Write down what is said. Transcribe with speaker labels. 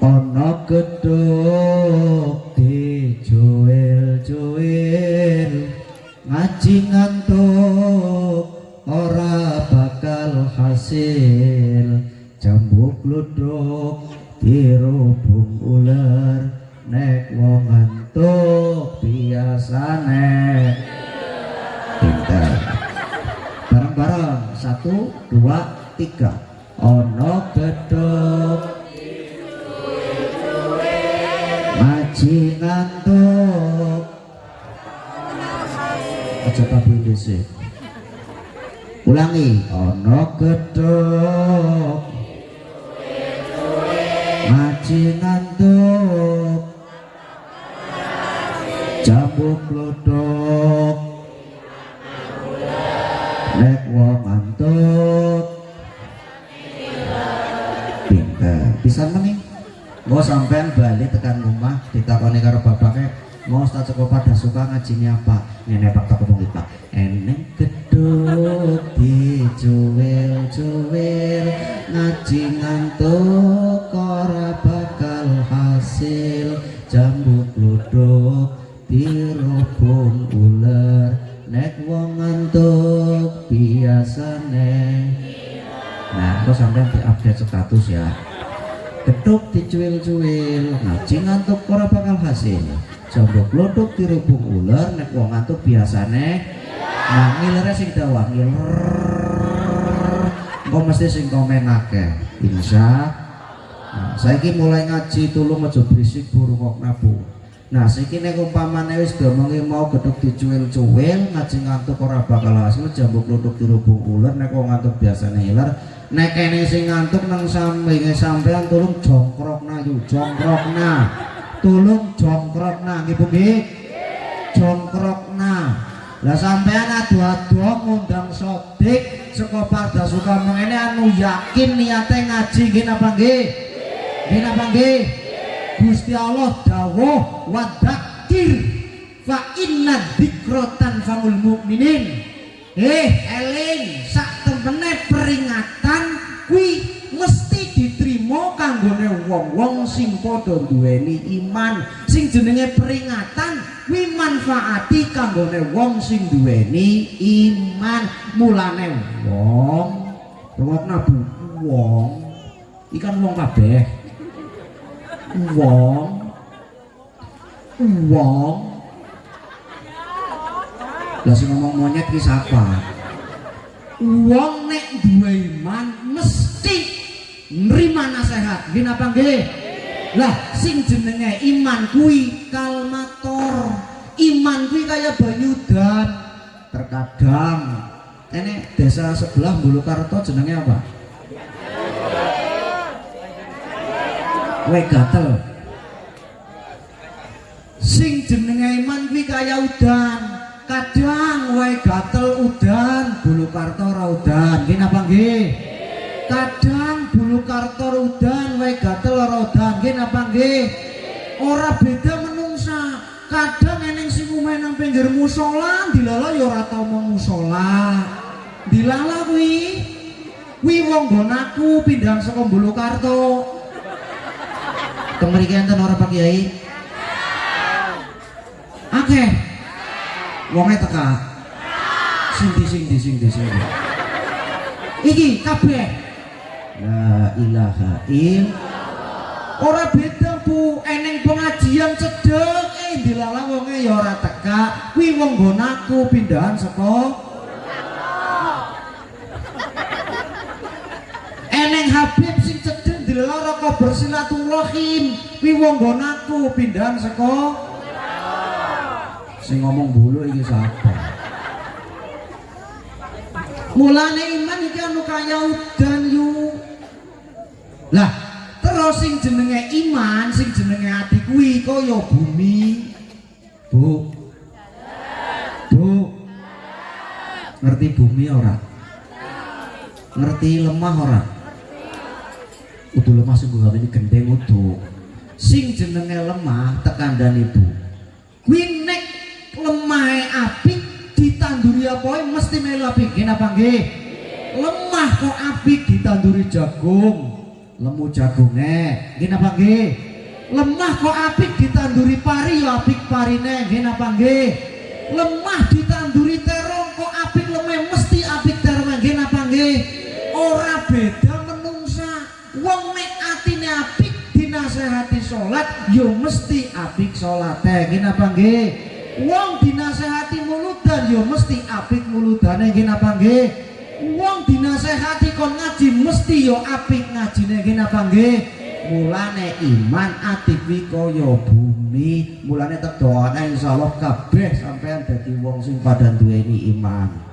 Speaker 1: ana gedhog dicuil-cuil ngaji ngantuk ora bakal hasil jambu gluduk dirubung ular nek wong ngantuk biasane pinter. Bareng-bareng 1, 2, 3 ana gedhog ngaji ngantuk aja kabeh dhisik. Ulangi, ana gedhog ngaji ngantuk jambu glodok nek wong ngantuk pinter. Bisa meneh mau sampean bali tekan rumah ditakoni karo bapaknya mau tak cukup pada suka ngajinya apa nenek pak tak ngomong pak eneng gedhog dicuil-cuil ngaji ngantuk ora bakal hasil jambu gluduk dirubung ular nek wong ngantuk biasane. Nah kok sampean diupdate status ya, gedhog dicuil-cuil ngaji ngantuk ora bakal hasil jambu gluduk dirubung ular nek wong ngantuk biasane. Nah ngilere sing dawa ngiler kok mesti sing komen akeh insya. Nah, saiki mulai ngaji tulung aja berisik burung kok nabu. Nah saiki nek umpamane wis domongi mau gedhog dicuil-cuil ngaji ngantuk ora bakal hasil jambu gluduk dirubung ular nek wong ngantuk biasane ngiler. Nek kene sing ngantuk nang sampinge sampean tulung jongkrokna yu jongkrokna. Tulung jongkrokna nggih Bu nggih. Jongkrokna. Lah sampean adu-adu ngundang sodik saka Parda Suka mengene anu yakin niate ngaji nggih napa nggih? Nggih napa nggih? Gusti Allah dawuh wadzakir fa inna dzikra tanfa'ul mukminin. Eling sak temene peringatan kuwi mesti diterima kanggone wong-wong sing padha duweni iman. Sing jenenge peringatan kuwi manfaati kanggone wong sing duweni iman. Mulane wong rungokna Bu, wong ikan wong kabeh. Wong lah sing ngomong monyet ki sapa? Wong nek duwe iman mesti nrima nasihat. Nggih napa nggih? Lah sing jenenge iman kuwi kalmator. Iman kuwi kaya banyu udan. Terkadang ini desa sebelah Bulukarto jenenge apa? Wae gatel. Sing jenenge iman kuwi kaya udan. Kadang wae gatel udan, Bulukarto ora udan. Nggih napa nggih? Kadang Bulukarto udan, wae gatel ora udan. Nggih napa nggih? Ora beda menungsa. Kadang eneng sing umeh nang pinggir musala, dilala ya ora tau mau musala. Dilala kuwi wong nggonaku pindah saka Bulukarto. Teng mriki enten ora Pak Kiai? Akeh. Wonge teka. Sing di. Iki kabeh. La ilaha illallah. Ora beda Bu, eneng pengajian cedhek dilala wonge ya ora teka. Kuwi wong nggonaku pindahan saka eneng Habib sing cedhek dilala ora kabar silaturahim. Kuwi wong nggonaku pindahan saka sing ngomong bulu iki sapa? Mulane iman iki anu kaya udan yu. Lah, terus sing jenenge iman, sing jenenge ati kuwi kaya bumi. Bu. Ngerti bumi ora? Ngerti lemah ora? Udah lemah sungguh ini gendeng utuh. Sing jenenge lemah tekandani Bu. Kuwi nek lemahe apik ditanduri apa mesti melu apik. Nggih napa nggih? Lemah kok apik ditanduri jagung, lemu jagonge nggih napa nggih lemah kok apik ditanduri pari ya apik parine nggih napa nggih lemah ditanduri terong kok apik lemeh mesti apik terong nggih napa nggih ora beda menungsa wong nek atine apik dinasehati salat ya mesti apik salate nggih napa nggih wong dinasehati muludan ya mesti apik muludane nggih napa nggih wong dinasehati kon ngaji mesti ya apik ngajine nggih napa nggih mulane iman ati kuwi kaya bumi mulane tek doane insyaallah kabeh sampean dadi wong sing padha duweni iman.